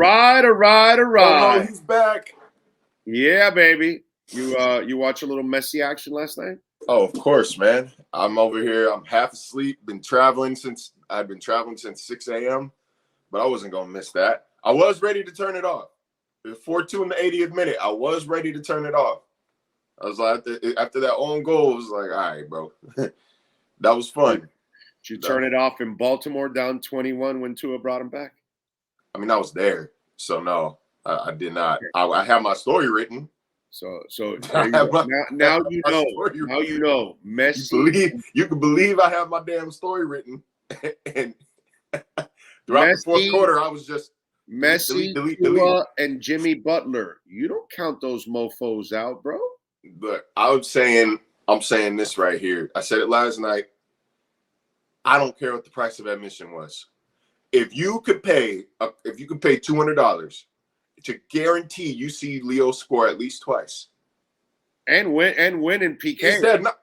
right, all right, all right. Oh no, he's back. Yeah, baby. You watch a little Messi action last night? Oh, of course, man. I'm over here. I'm half asleep. I've been traveling since 6 a.m., but I wasn't gonna miss that. I was ready to turn it off. 4-2 in the 80th minute. I was ready to turn it off. I was like, after that own goal, I was like, all right, bro. That was fun. Did you turn it off in Baltimore down 21 when Tua brought him back? I mean, I was there, so no, I did not. I have my story written. So now you know. Now you know. Messi. You can believe I have my damn story written. And throughout the fourth quarter, I was just Messi, delete. And Jimmy Butler. You don't count those mofos out, bro. But I'm saying this right here. I said it last night. I don't care what the price of admission was. If you could pay $200 to guarantee you see Leo score at least twice, and win in PK,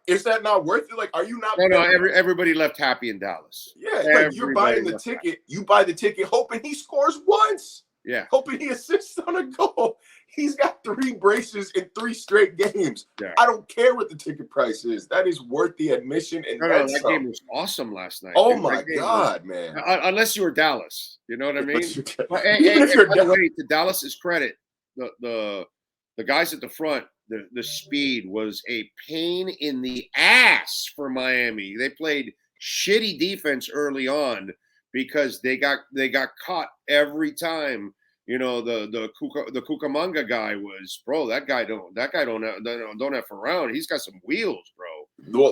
is that not worth it? Like, are you not? No. Everybody left happy in Dallas. Yeah, like you're buying the ticket. Happy. You buy the ticket hoping he scores once. Yeah, hoping he assists on a goal. He's got 3 braces in 3 straight games. Yeah. I don't care what the ticket price is. That is worth the admission. And that game was awesome last night. Oh my God, man! Unless you were Dallas, you know what I mean. Even if you're by the way, to Dallas's credit, the guys at the front, the speed was a pain in the ass for Miami. They played shitty defense early on because they got caught every time. You know, the Cucamonga guy was, bro. That guy don't have around. He's got some wheels, bro.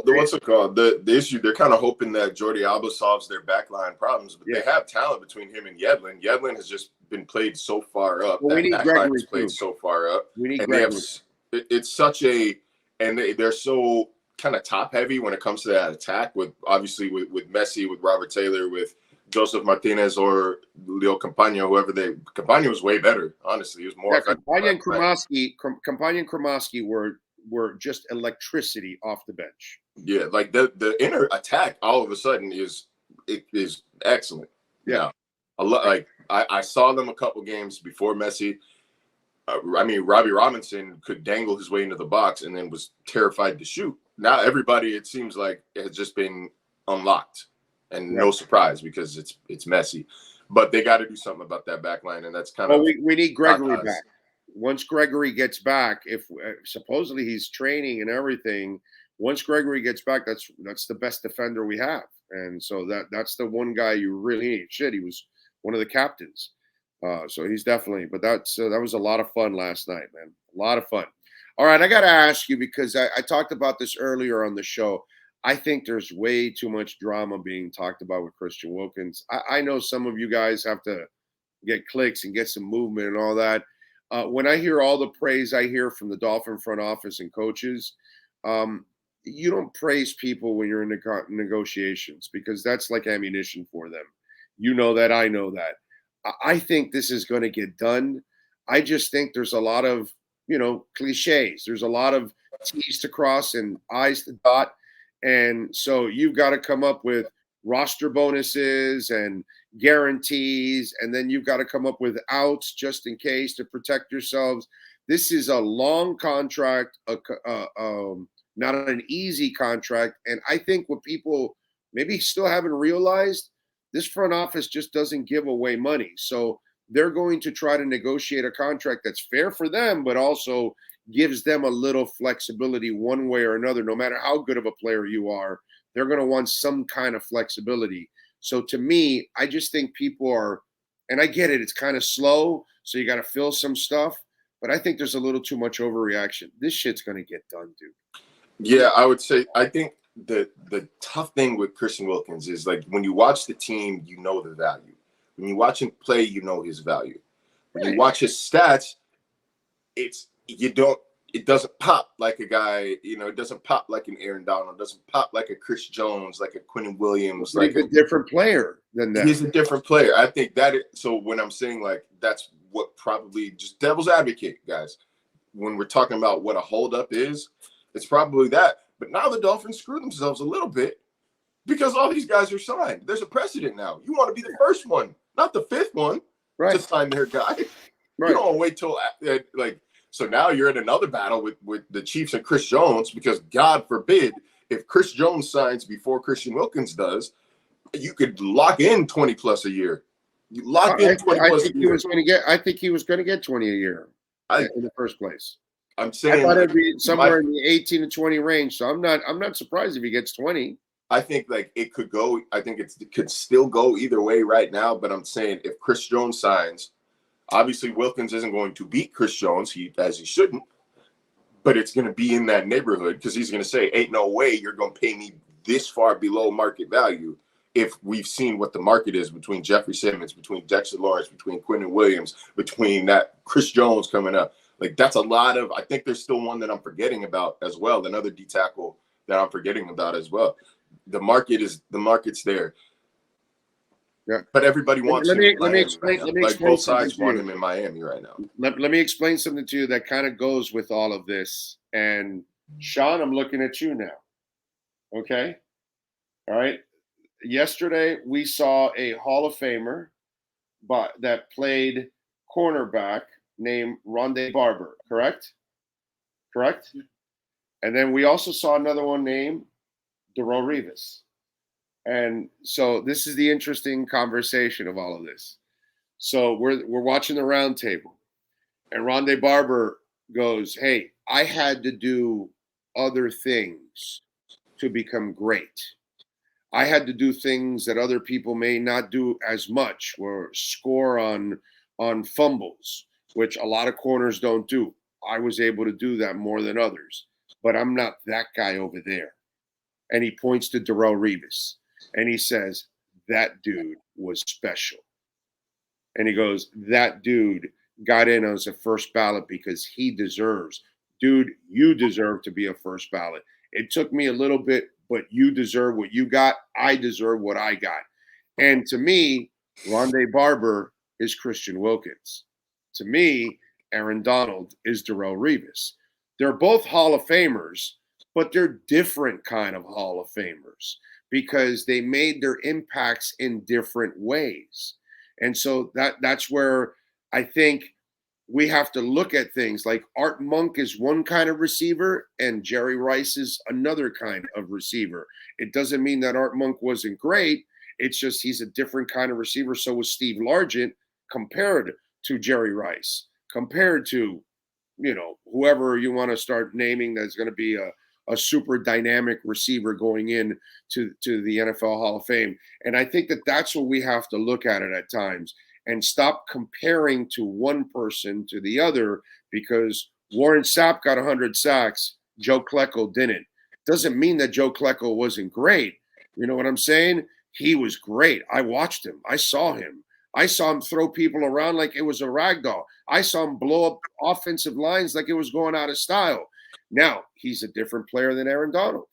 What's it called? The issue, they're kind of hoping that Jordi Alba solves their backline problems, but they have talent between him and Yedlin. Yedlin has just been played so far up. Well, we need Gregory played so far up. We need Gregory. It's such a, and they're so kind of top heavy when it comes to that attack. With obviously with Messi, with Robert Taylor, with Joseph Martinez or Leo Campagna, Campagna was way better. Honestly, he was more. Campagna and Kremovsky were just electricity off the bench. Yeah, like the inner attack all of a sudden is excellent. Yeah, I saw them a couple games before Messi. Robbie Robinson could dangle his way into the box and then was terrified to shoot. Now everybody, it seems like, has just been unlocked. And no surprise because it's Messi, but they got to do something about that back line, and that's kind of. We need Gregory back. Once Gregory gets back, if supposedly he's training and everything, once Gregory gets back, that's the best defender we have, and so that's the one guy you really need. Shit, he was one of the captains, so he's definitely. But that was a lot of fun last night, man. A lot of fun. All right, I got to ask you because I talked about this earlier on the show. I think there's way too much drama being talked about with Christian Wilkins. I know some of you guys have to get clicks and get some movement and all that. When I hear all the praise I hear from the Dolphin front office and coaches, you don't praise people when you're in negotiations because that's like ammunition for them. You know that. I know that. I think this is going to get done. I just think there's a lot of, cliches. There's a lot of T's to cross and I's to dot. And so you've got to come up with roster bonuses and guarantees, and then you've got to come up with outs just in case to protect yourselves. This is a long contract, not an easy contract. And I think what people maybe still haven't realized, this front office just doesn't give away money. So they're going to try to negotiate a contract that's fair for them, but also gives them a little flexibility one way or another. No matter how good of a player you are, they're going to want some kind of flexibility. So to me, I just think people are, and I get it, it's kind of slow, so you got to fill some stuff, but I think there's a little too much overreaction. This shit's going to get done, dude. Yeah, I would say, I think the tough thing with Christian Wilkins is, like, when you watch the team, you know the value. When you watch him play, you know his value. When you watch his stats, it doesn't pop like a guy, it doesn't pop like an Aaron Donald, it doesn't pop like a Chris Jones, like a Quinnen Williams. He's a different player than that. He's a different player. I think so when I'm saying, like, that's what probably, just devil's advocate, guys, when we're talking about what a holdup is, it's probably that. But now the Dolphins screw themselves a little bit because all these guys are signed. There's a precedent now. You want to be the first one, not the fifth one. to sign their guy. Right. You don't wait till like. So now you're in another battle with the Chiefs and Chris Jones, because God forbid if Chris Jones signs before Christian Wilkins does, you could lock in 20 plus a year. You lock in 20 plus a year. I think he was going to get 20 a year in the first place. I'm saying I thought it'd be somewhere in the 18 to 20 range. So I'm not surprised if he gets 20. I think like it could go. I think it could still go either way right now. But I'm saying if Chris Jones signs, obviously Wilkins isn't going to beat Chris Jones, as he shouldn't. But it's going to be in that neighborhood, because he's going to say, "Ain't no way you're going to pay me this far below market value." If we've seen what the market is between Jeffrey Simmons, between Dexter Lawrence, between Quentin Williams, between that Chris Jones coming up, like that's a lot of. I think there's still one that I'm forgetting about as well. Another D tackle that I'm forgetting about as well. The market's there. Yeah. But everybody wants him in Miami right now. Like both sides want him in Miami right now. Let me explain something to you that kind of goes with all of this. And Sean, I'm looking at you now. Okay. All right. Yesterday we saw a Hall of Famer that played cornerback named Rondé Barber, correct? Correct? And then we also saw another one named Darrelle Revis. And so this is the interesting conversation of all of this. So we're watching the round table, and Rondé Barber goes, "Hey, I had to do other things to become great. I had to do things that other people may not do as much, or score on fumbles, which a lot of corners don't do. I was able to do that more than others, but I'm not that guy over there." And he points to Darrelle Revis. And he says, "That dude was special." And he goes, "That dude got in as a first ballot because he deserves. Dude, you deserve to be a first ballot. It took me a little bit, but you deserve what you got. I deserve what I got." And to me, Rondé Barber is Christian Wilkins. To me, Aaron Donald is Darrelle Revis. They're both Hall of Famers, but they're different kind of Hall of Famers, because they made their impacts in different ways. And so that's where I think we have to look at things like Art Monk is one kind of receiver and Jerry Rice is another kind of receiver. It doesn't mean that Art Monk wasn't great. It's just he's a different kind of receiver. So was Steve Largent compared to Jerry Rice, compared to, whoever you want to start naming that's going to be a super dynamic receiver going in to the NFL Hall of Fame. And I think that's what we have to look at it at times, and stop comparing to one person to the other, because Warren Sapp got 100 sacks, Joe Klecko didn't. Doesn't mean that Joe Klecko wasn't great. You know what I'm saying? He was great. I watched him. I saw him. I saw him throw people around like it was a rag doll. I saw him blow up offensive lines like it was going out of style. Now, he's a different player than Aaron Donald.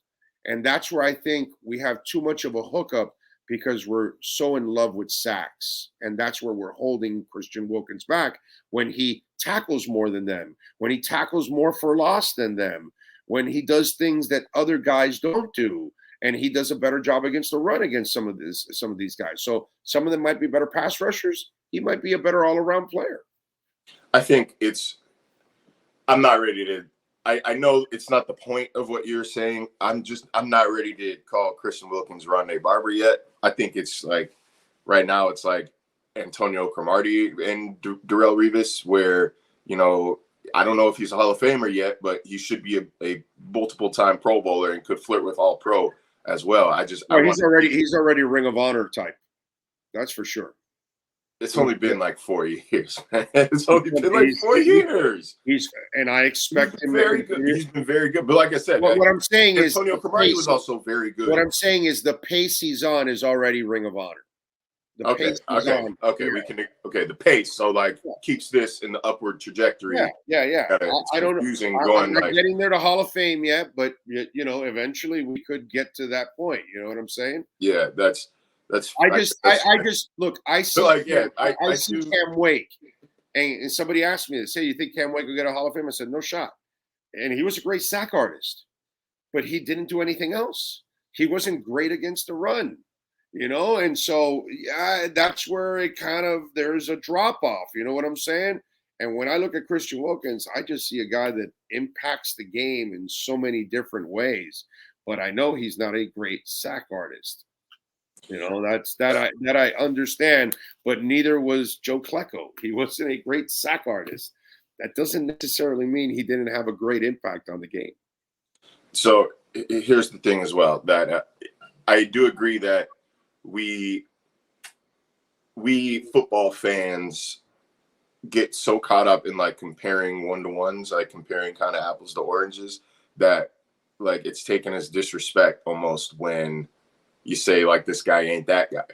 And that's where I think we have too much of a hookup, because we're so in love with sacks. And that's where we're holding Christian Wilkins back, when he tackles more than them, when he tackles more for loss than them, when he does things that other guys don't do. And he does a better job against the run against some of these guys. So some of them might be better pass rushers. He might be a better all-around player. I think I'm not ready to. I know it's not the point of what you're saying. I'm not ready to call Christian Wilkins Rondé Barber yet. I think it's like right now it's like Antonio Cromartie and Darrelle Revis, where, I don't know if he's a Hall of Famer yet, but he should be a multiple time Pro Bowler and could flirt with All Pro as well. He's already Ring of Honor type. That's for sure. It's only been like 4 years, man. It's only been like 4 years. And I expect him very good. He's been very good. But like I said, what I'm saying is Antonio Cromartie was also very good. What I'm saying is the pace he's on is already Ring of Honor. The pace he's on. Okay. The pace. So keeps this in the upward trajectory. Yeah. I don't know. I'm not getting there to Hall of Fame yet, but eventually we could get to that point. You know what I'm saying? Yeah, that's. I just look. I see. I see Cam Wake, and somebody asked me to say, "You think Cam Wake will get a Hall of Fame?" I said, "No shot." And he was a great sack artist, but he didn't do anything else. He wasn't great against the run. And so, yeah, that's where it kind of, there's a drop off. You know what I'm saying? And when I look at Christian Wilkins, I just see a guy that impacts the game in so many different ways. But I know he's not a great sack artist. That's that I understand. But neither was Joe Klecko. He wasn't a great sack artist. That doesn't necessarily mean he didn't have a great impact on the game. So here's the thing as well, that I do agree that we football fans get so caught up in like comparing one-to-ones, like comparing kind of apples to oranges, that like it's taken as disrespect almost when you say like this guy ain't that guy.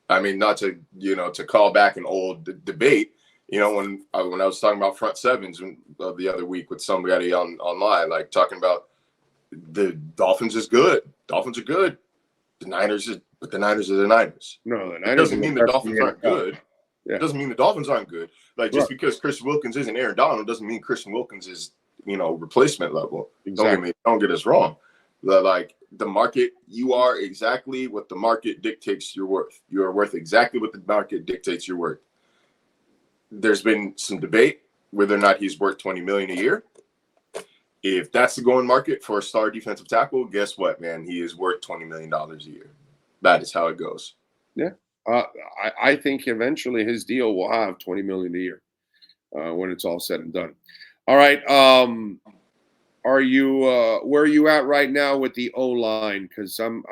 I mean, not to to call back an old debate. When I was talking about front sevens the other week with somebody online, like talking about the Dolphins is good. Dolphins are good. The Niners are the Niners. No, the Niners. It doesn't mean the Dolphins aren't good. Yeah. It doesn't mean the Dolphins aren't good. Like just because Christian Wilkins isn't Aaron Donald doesn't mean Christian Wilkins is replacement level. Exactly. Don't get us wrong. Like the market, you are exactly what the market dictates you're worth. You are worth exactly what the market dictates you're worth. There's been some debate whether or not he's worth $20 million a year. If that's the going market for a star defensive tackle, guess what, man? He is worth $20 million a year. That is how it goes. Yeah. I think eventually his deal will have $20 million a year when it's all said and done. All right. Are you where are you at right now with the O-line? Because I'm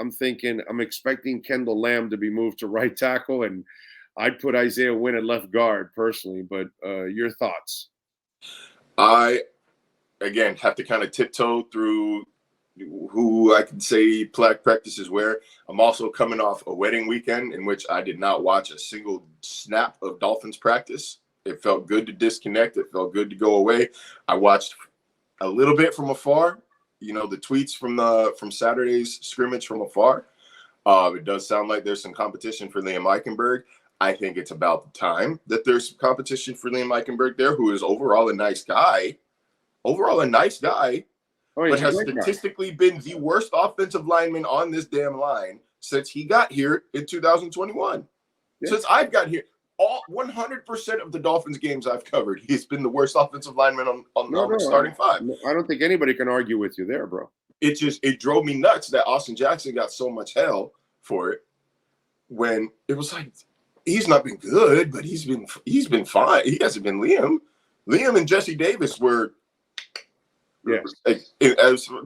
expecting Kendall Lamb to be moved to right tackle, and I'd put Isaiah Wynn at left guard personally. But your thoughts? I again have to kind of tiptoe through who I can say practices where. I'm also coming off a wedding weekend in which I did not watch a single snap of Dolphins practice. It felt good to disconnect. It felt good to go away. I watched a little bit from afar, the tweets from Saturday's scrimmage from afar. It does sound like there's some competition for Liam Eichenberg. I think it's about the time that there's some competition for Liam Eichenberg there, who is overall a nice guy. But has statistically been the worst offensive lineman on this damn line since he got here in 2021. Yeah. Since I've got here, all 100% of the Dolphins games I've covered, he's been the worst offensive lineman on the starting five. I don't think anybody can argue with you there, bro. It drove me nuts that Austin Jackson got so much hell for it when it was like, he's not been good, but he's been fine. He hasn't been Liam. Liam and Jesse Davis were. Yeah. In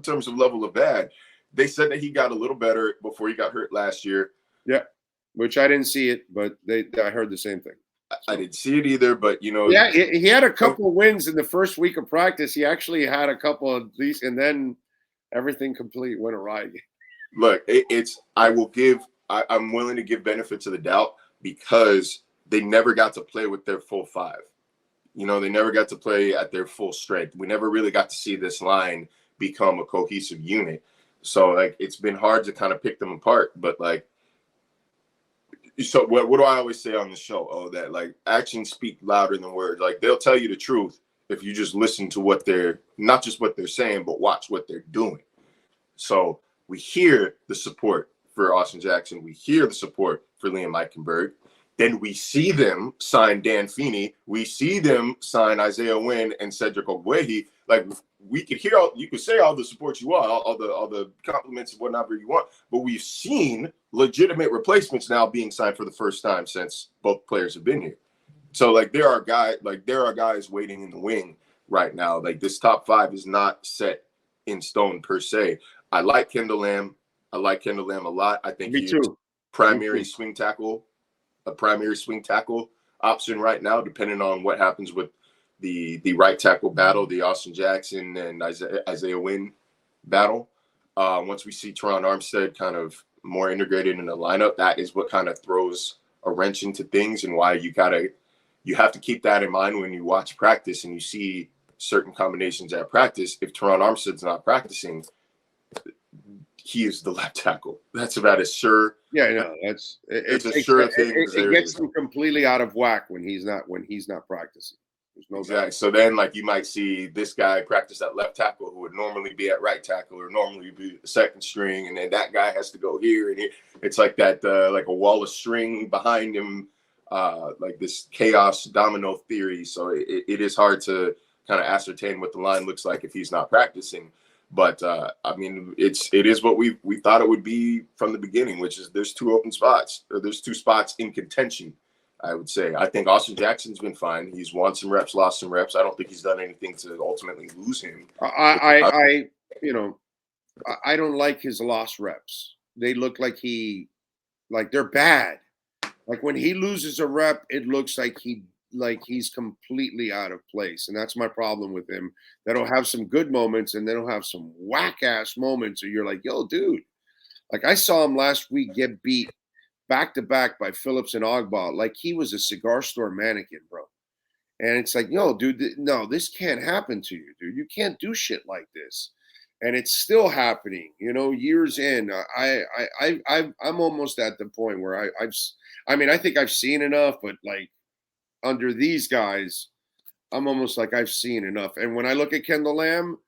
terms of level of bad, they said that he got a little better before he got hurt last year. Yeah, which I didn't see it, but I heard the same thing. I didn't see it either, but Yeah, he had a couple of wins in the first week of practice. He actually had a couple of these, and then everything completely went awry. Look, I'm willing to give benefits of the doubt because they never got to play with their full five. They never got to play at their full strength. We never really got to see this line become a cohesive unit. So, it's been hard to kind of pick them apart. But, so what do I always say on the show? Oh, that, actions speak louder than words. They'll tell you the truth if you just listen to not just what they're saying, but watch what they're doing. So, we hear the support for Austin Jackson. We hear the support for Liam Eichenberg. Then we see them sign Dan Feeney. We see them sign Isaiah Wynn and Cedric Ogbuehi. We could hear you could say all the support you want, all the compliments and whatever you want, but we've seen legitimate replacements now being signed for the first time since both players have been here. So there are guys waiting in the wing right now. This top five is not set in stone per se. I like Kendall Lamb. I like Kendall Lamb a lot. I think he's primary swing tackle. A primary swing tackle option right now, depending on what happens with the right tackle battle, the Austin Jackson and Isaiah Wynn battle. Once we see Teron Armstead kind of more integrated in the lineup, that is what kind of throws a wrench into things, and why you have to keep that in mind when you watch practice and you see certain combinations at practice. If Teron Armstead's not practicing, he is the left tackle. That's about as sure. Yeah, no, it's a sure thing. It gets him completely out of whack when he's not practicing. There's no exactly. doubt. So then, like, you might see this guy practice at left tackle who would normally be at right tackle or normally be second string, and then that guy has to go here and here. It's like that, like a wall of string behind him, like this chaos domino theory. So it is hard to kind of ascertain what the line looks like if he's not practicing. But I mean, it is what we thought it would be from the beginning, which is there's two open spots, or there's two spots in contention. I would say. I think Austin Jackson's been fine. He's won some reps, lost some reps. I don't think he's done anything to ultimately lose him. I don't like his lost reps. They look like they're bad. Like when he loses a rep, it looks like he's completely out of place. And that's my problem with him. That'll have some good moments and then he'll have some whack ass moments. And you're like, yo, dude. Like I saw him last week get beat back-to-back by Phillips and Ogba, like he was a cigar store mannequin, bro. And it's like, yo, dude, no, this can't happen to you, dude. You can't do shit like this. And it's still happening, years in. I'm almost at the point where I think I've seen enough, but like under these guys, I'm almost like I've seen enough. And when I look at Kendall Lamb,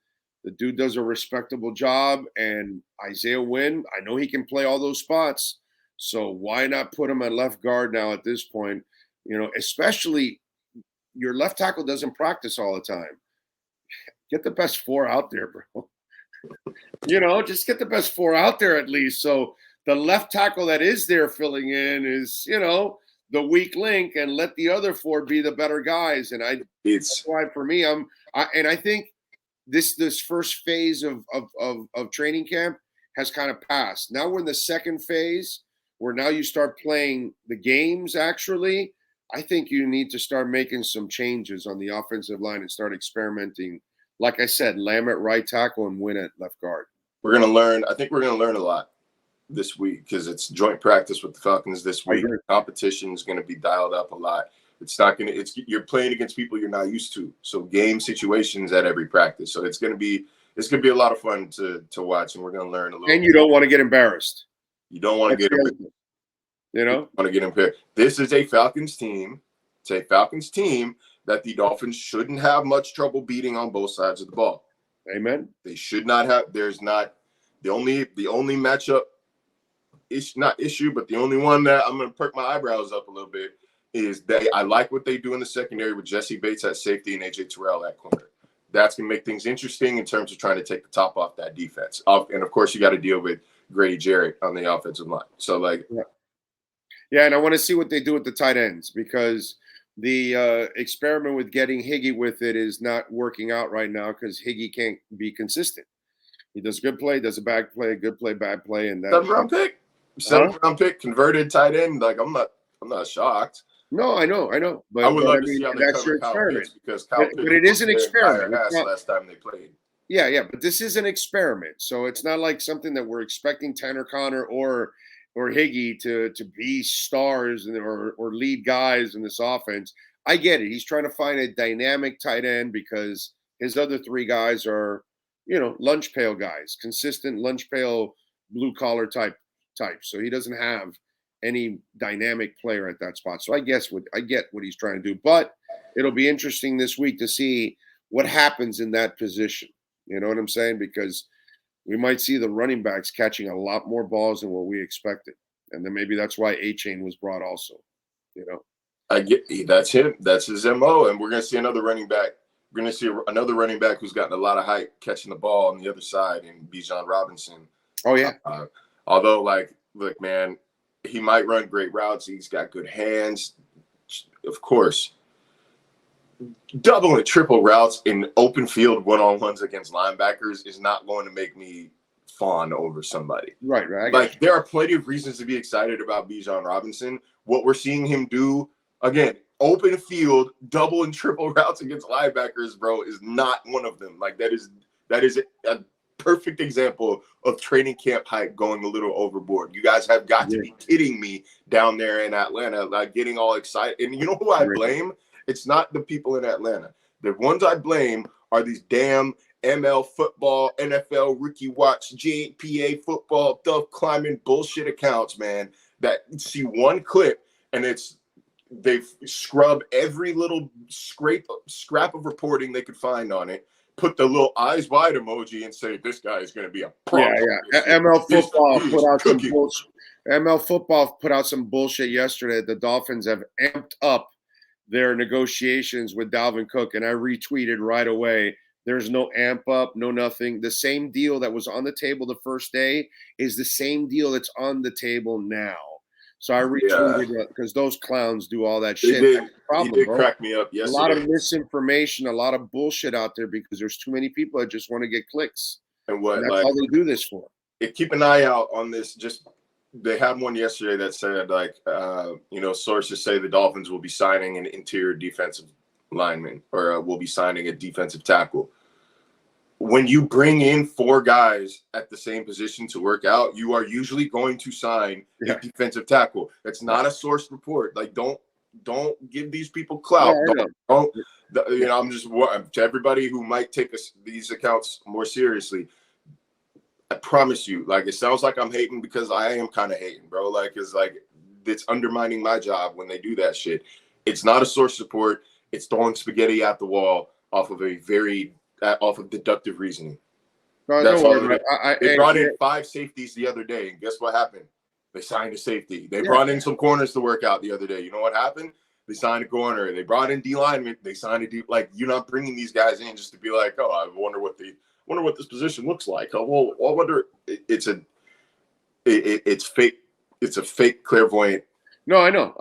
the dude does a respectable job. And Isaiah Wynn, I know he can play all those spots. So why not put him at left guard now at this point? Especially your left tackle doesn't practice all the time. Get the best four out there, bro. Just get the best four out there at least. So the left tackle that is there filling in is, the weak link, and let the other four be the better guys. And that's why for me, I think this first phase of training camp has kind of passed. Now we're in the second phase, where now you start playing the games, actually. I think you need to start making some changes on the offensive line and start experimenting. Like I said, Lamb at right tackle and Wynn at left guard. We're going to learn. I think we're going to learn a lot this week because it's joint practice with the Falcons this week. Competition is going to be dialed up a lot. It's not going to – you're playing against people you're not used to. So game situations at every practice. So it's going to be a lot of fun to watch, and we're going to learn a little. And you don't want to get embarrassed. You don't want to get embarrassed. Want to get impaired. This is a Falcons team. It's a Falcons team that the Dolphins shouldn't have much trouble beating on both sides of the ball. Amen. They should not have. There's not the only matchup issue, but the only one that I'm going to perk my eyebrows up a little bit is I like what they do in the secondary with Jesse Bates at safety and AJ Terrell at corner. That's going to make things interesting in terms of trying to take the top off that defense. And of course, you got to deal with Grady Jarrett on the offensive line. So yeah, and I want to see what they do with the tight ends, because the experiment with getting Higgy with it is not working out right now because Higgy can't be consistent. He does a good play, does a bad play, good play, bad play, and that seventh round pick, converted tight end. Like I'm not shocked. No, I know. But I would love to see how they cover Kyle Pitts, because Kyle Pitts, but it is an experiment. Last time they played. Yeah, but this is an experiment, so it's not like something that we're expecting Tanner Connor or Higgy to be stars or lead guys in this offense. I get it. He's trying to find a dynamic tight end because his other three guys are, lunch pail guys, consistent lunch pail, blue collar type. So he doesn't have any dynamic player at that spot. So I get what he's trying to do, but it'll be interesting this week to see what happens in that position. You know what I'm saying? Because we might see the running backs catching a lot more balls than what we expected. And then maybe that's why A-Chain was brought also, I get that's him. That's his MO. And we're going to see another running back. We're going to see another running back who's gotten a lot of hype catching the ball on the other side in Bijan Robinson. Oh, yeah. Although, look, man, he might run great routes. He's got good hands. Of course. Double and triple routes in open field one-on-ones against linebackers is not going to make me fawn over somebody. Right. There are plenty of reasons to be excited about Bijan Robinson. What we're seeing him do, again, open field, double and triple routes against linebackers, bro, is not one of them. That is a perfect example of training camp hype going a little overboard. You guys have got to be kidding me down there in Atlanta, getting all excited. And you know who I blame? It's not the people in Atlanta. The ones I blame are these damn ML football, NFL rookie watch, JPA football, tough climbing bullshit accounts, man, that see one clip and it's They scrub every little scrap of reporting they could find on it, put the little eyes wide emoji, and say this guy is going to be a problem. ML football put out some bullshit. ML football put out some bullshit yesterday. The Dolphins have amped up their negotiations with Dalvin Cook, and I retweeted right away. There's no amp up, no nothing. The same deal that was on the table the first day is the same deal that's on the table now. So I retweeted because those clowns do all that shit. He did crack me up yesterday. A lot of misinformation, a lot of bullshit out there because there's too many people that just want to get clicks. And that's all they do this for. Keep an eye out on this. They had one yesterday that said, sources say the Dolphins will be signing an interior defensive lineman or will be signing a defensive tackle. When you bring in 4 guys at the same position to work out, you are usually going to sign a defensive tackle. That's not a source report. Like, don't give these people clout. I'm just to everybody who might take these accounts more seriously. I promise you, like, it sounds like I'm hating because I am kind of hating, bro. Like, it's undermining my job when they do that shit. It's not a source report. It's throwing spaghetti at the wall off of deductive reasoning. That's all it is. They brought in 5 safeties the other day, and guess what happened? They signed a safety. They brought in some corners to work out the other day. You know what happened? They signed a corner. They brought in D lineman. They signed a D. Like, you're not bringing these guys in just to be like, oh, I wonder what this position looks like. Oh, well, I wonder. It's fake. It's a fake clairvoyant. No, I know.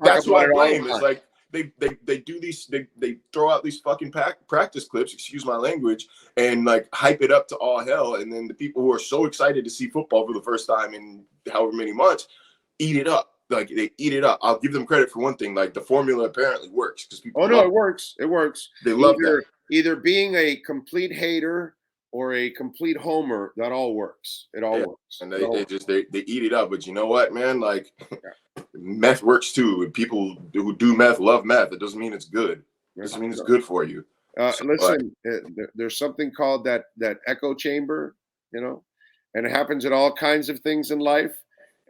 That's what I blame. Is like. They do these, they throw out these fucking practice clips, excuse my language, and like hype it up to all hell. And then the people who are so excited to see football for the first time in however many months eat it up. Like, they eat it up. I'll give them credit for one thing. Like, the formula apparently works because people. It works. It works. They love that. Either being a complete hater or a complete homer, that all works. It all works. And they eat it up. But you know what, man? Like, meth works too. People who do meth love meth. It doesn't mean it's good. It doesn't mean it's good for you. There's something called that echo chamber, and it happens in all kinds of things in life.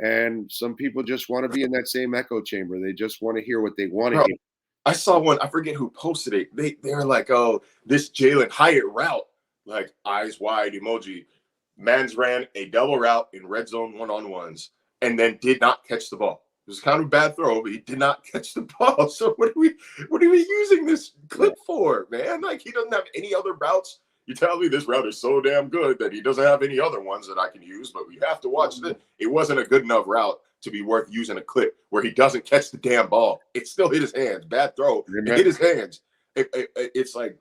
And some people just want to be in that same echo chamber. They just want to hear what they want to hear. I saw one. I forget who posted it. They're like, oh, this Jalen Hyatt route, like, eyes wide emoji. Mans ran a double route in red zone 1-on-1s and then did not catch the ball. It was kind of a bad throw, but he did not catch the ball. So what are we using this clip for, man? Like, he doesn't have any other routes. You tell me this route is so damn good that he doesn't have any other ones that I can use, but we have to watch this. It wasn't a good enough route to be worth using a clip where he doesn't catch the damn ball. It still hit his hands. Bad throw. It hit his hands. It's like,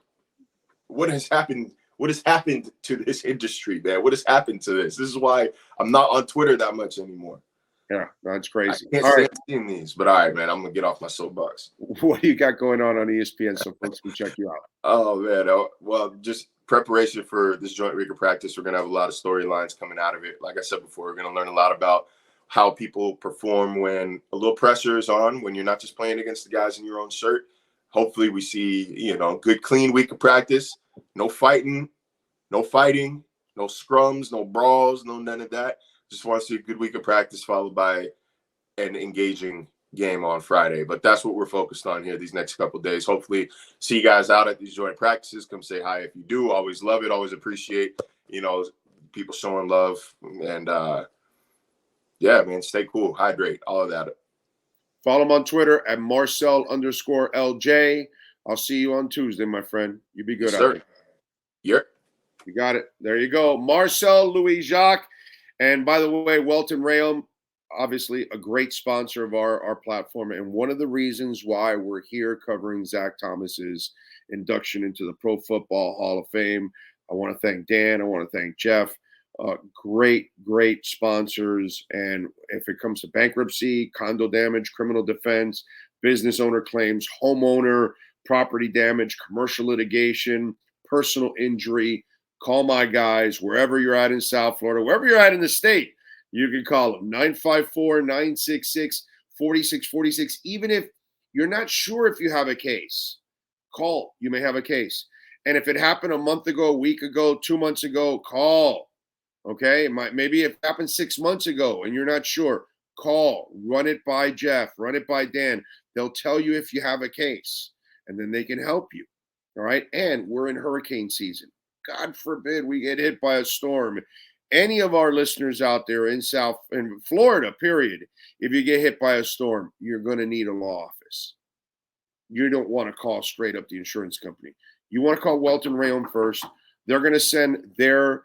what has happened? What has happened to this industry, man? What has happened to this? This is why I'm not on Twitter that much anymore. Yeah, that's crazy. I can't stand seeing these, but all right, man, I'm gonna get off my soapbox. What do you got going on ESPN so folks can check you out? Oh man, well, just preparation for this joint rigor practice. We're gonna have a lot of storylines coming out of it. Like I said before, we're gonna learn a lot about how people perform when a little pressure is on, when you're not just playing against the guys in your own shirt. Hopefully, we see good, clean week of practice. No fighting, no scrums, no brawls, no none of that. Just want to see a good week of practice followed by an engaging game on Friday. But that's what we're focused on here these next couple of days. Hopefully see you guys out at these joint practices. Come say hi if you do. Always love it. Always appreciate, people showing love. And, yeah, man, stay cool. Hydrate. All of that. Follow him on Twitter at Marcel_LJ. I'll see you on Tuesday, my friend. You be good, yes, sir. Yep. You got it. There you go. Marcel, Louis-Jacques. And by the way, Welt Rheaume, obviously a great sponsor of our platform. And one of the reasons why we're here covering Zach Thomas's induction into the Pro Football Hall of Fame. I want to thank Dan. I want to thank Jeff. Great sponsors. And if it comes to bankruptcy, condo damage, criminal defense, business owner claims, homeowner, property damage, commercial litigation, personal injury, call my guys wherever you're at in South Florida, wherever you're at in the state. You can call them 954-966-4646. Even if you're not sure if you have a case, call. You may have a case. And if it happened a month ago, a week ago, 2 months ago, call. Okay? Maybe it happened 6 months ago and you're not sure. Call, run it by Jeff, run it by Dan. They'll tell you if you have a case, and then they can help you. All right. And we're in hurricane season. God forbid we get hit by a storm. Any of our listeners out there in Florida, period, if you get hit by a storm, you're going to need a law office. You don't want to call straight up the insurance company. You want to call Welt Rheaume first. They're going to send their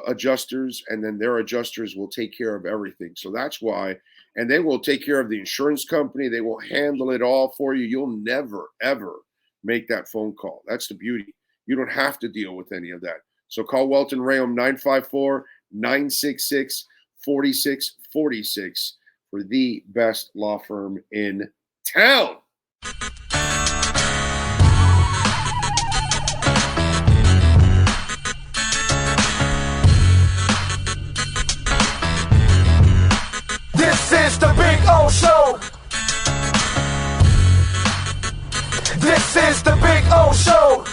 adjusters, and then their adjusters will take care of everything. So that's why. And they will take care of the insurance company. They will handle it all for you. You'll never, ever make that phone call. That's the beauty. You don't have to deal with any of that. So call Welt Rheaume 954-966-4646 for the best law firm in town. This is the Big O Show. This is the Big O Show.